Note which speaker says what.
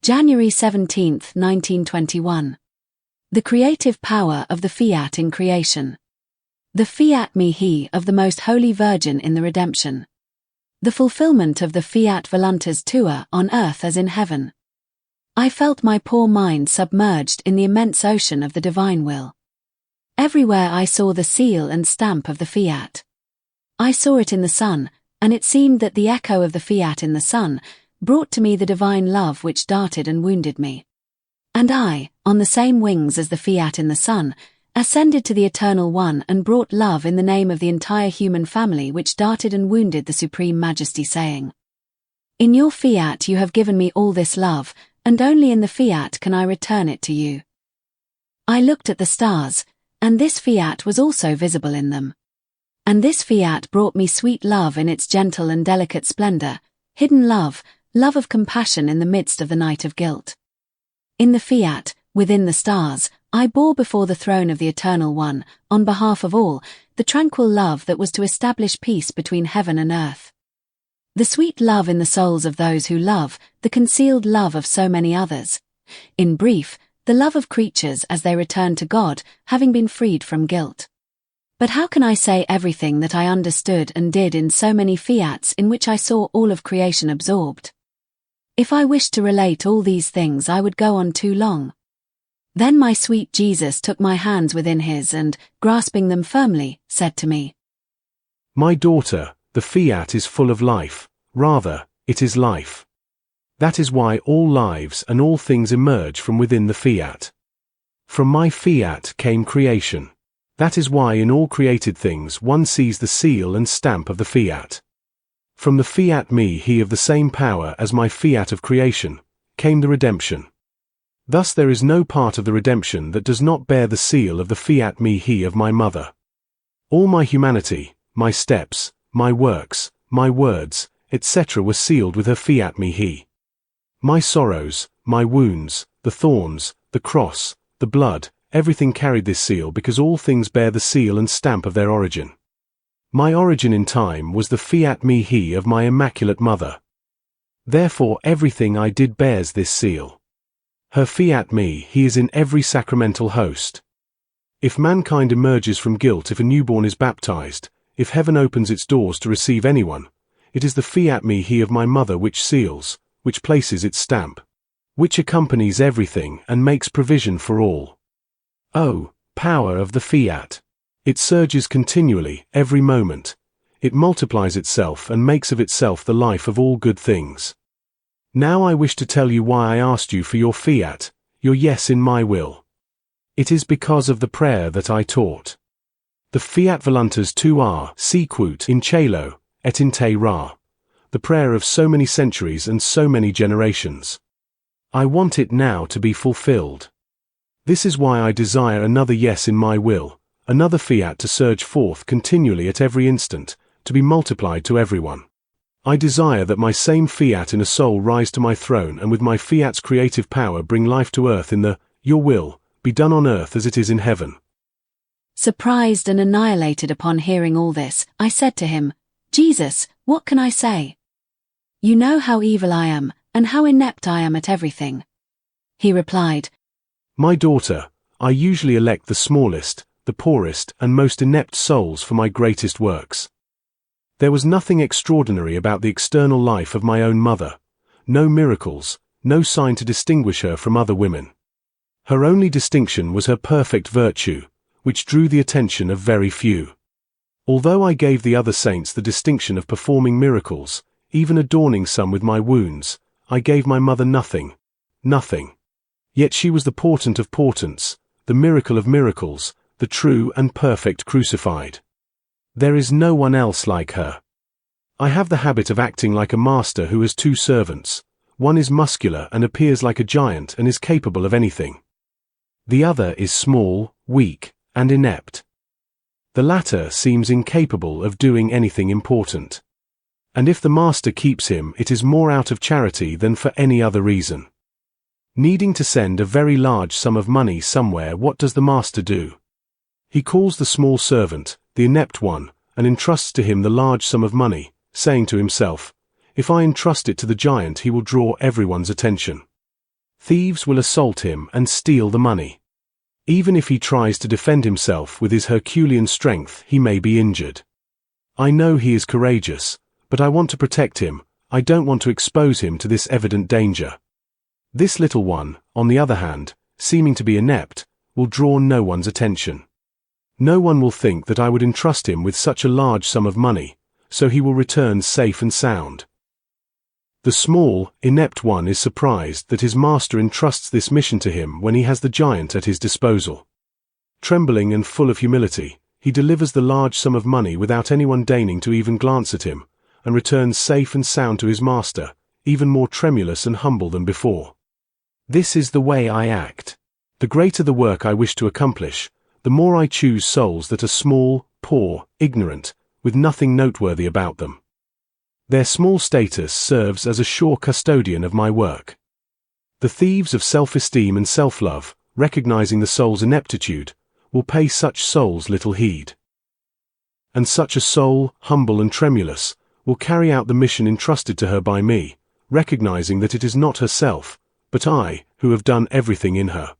Speaker 1: January 17, 1921. The creative power of the Fiat in creation. The Fiat Mihi of the Most Holy Virgin in the Redemption. The fulfillment of the Fiat Voluntas Tua on earth as in heaven. I felt my poor mind submerged in the immense ocean of the divine will. Everywhere I saw the seal and stamp of the Fiat. I saw it in the sun, and it seemed that the echo of the Fiat in the sun brought to me the divine love which darted and wounded me. And I, on the same wings as the Fiat in the sun, ascended to the Eternal One and brought love in the name of the entire human family which darted and wounded the Supreme Majesty, saying, "In your Fiat you have given me all this love, and only in the Fiat can I return it to you." I looked at the stars, and this Fiat was also visible in them. And this Fiat brought me sweet love in its gentle and delicate splendor, hidden love, love of compassion in the midst of the night of guilt. In the Fiat, within the stars, I bore before the throne of the Eternal One, on behalf of all, the tranquil love that was to establish peace between heaven and earth. The sweet love in the souls of those who love, the concealed love of so many others. In brief, the love of creatures as they return to God, having been freed from guilt. But how can I say everything that I understood and did in so many Fiats in which I saw all of creation absorbed? If I wished to relate all these things I would go on too long. Then my sweet Jesus took my hands within his and, grasping them firmly, said to me,
Speaker 2: "My daughter, the Fiat is full of life, rather, it is life. That is why all lives and all things emerge from within the Fiat. From my Fiat came creation. That is why in all created things one sees the seal and stamp of the Fiat. From the Fiat Mihi of the same power as my Fiat of creation, came the redemption. Thus there is no part of the redemption that does not bear the seal of the Fiat Mihi of my mother. All my humanity, my steps, my works, my words, etc. were sealed with her Fiat Mihi. My sorrows, my wounds, the thorns, the cross, the blood, everything carried this seal because all things bear the seal and stamp of their origin. My origin in time was the Fiat Mihi of my Immaculate Mother. Therefore everything I did bears this seal. Her Fiat Mihi is in every sacramental host. If mankind emerges from guilt, if a newborn is baptized, if heaven opens its doors to receive anyone, it is the Fiat Mihi of my mother which seals, which places its stamp, which accompanies everything and makes provision for all. Oh, power of the Fiat! It surges continually, every moment. It multiplies itself and makes of itself the life of all good things. Now I wish to tell you why I asked you for your Fiat, your yes in my will. It is because of the prayer that I taught. The Fiat Voluntas Tua Sicut in Cielo, et in te Ra. The prayer of so many centuries and so many generations. I want it now to be fulfilled. This is why I desire another yes in my will, another Fiat to surge forth continually at every instant, to be multiplied to everyone. I desire that my same Fiat in a soul rise to my throne and with my Fiat's creative power bring life to earth in the, "Your will, be done on earth as it is in heaven."
Speaker 1: Surprised and annihilated upon hearing all this, I said to him, "Jesus, what can I say? You know how evil I am, and how inept I am at everything." He replied,
Speaker 2: "My daughter, I usually elect the smallest, the poorest and most inept souls for my greatest works. There was nothing extraordinary about the external life of my own mother, no miracles, no sign to distinguish her from other women. Her only distinction was her perfect virtue, which drew the attention of very few. Although I gave the other saints the distinction of performing miracles, even adorning some with my wounds, I gave my mother nothing, nothing. Yet she was the portent of portents, the miracle of miracles, the true and perfect crucified. There is no one else like her. I have the habit of acting like a master who has two servants. One is muscular and appears like a giant and is capable of anything. The other is small, weak, and inept. The latter seems incapable of doing anything important. And if the master keeps him, it is more out of charity than for any other reason. Needing to send a very large sum of money somewhere, what does the master do? He calls the small servant, the inept one, and entrusts to him the large sum of money, saying to himself, "If I entrust it to the giant he will draw everyone's attention." Thieves will assault him and steal the money. Even if he tries to defend himself with his Herculean strength, he may be injured. I know he is courageous, but I want to protect him. I don't want to expose him to this evident danger. This little one, on the other hand, seeming to be inept, will draw no one's attention. No one will think that I would entrust him with such a large sum of money, so he will return safe and sound. The small, inept one is surprised that his master entrusts this mission to him when he has the giant at his disposal. Trembling and full of humility, he delivers the large sum of money without anyone deigning to even glance at him, and returns safe and sound to his master, even more tremulous and humble than before. This is the way I act. The greater the work I wish to accomplish, the more I choose souls that are small, poor, ignorant, with nothing noteworthy about them. Their small status serves as a sure custodian of my work. The thieves of self-esteem and self-love, recognizing the soul's ineptitude, will pay such souls little heed. And such a soul, humble and tremulous, will carry out the mission entrusted to her by me, recognizing that it is not herself, but I, who have done everything in her.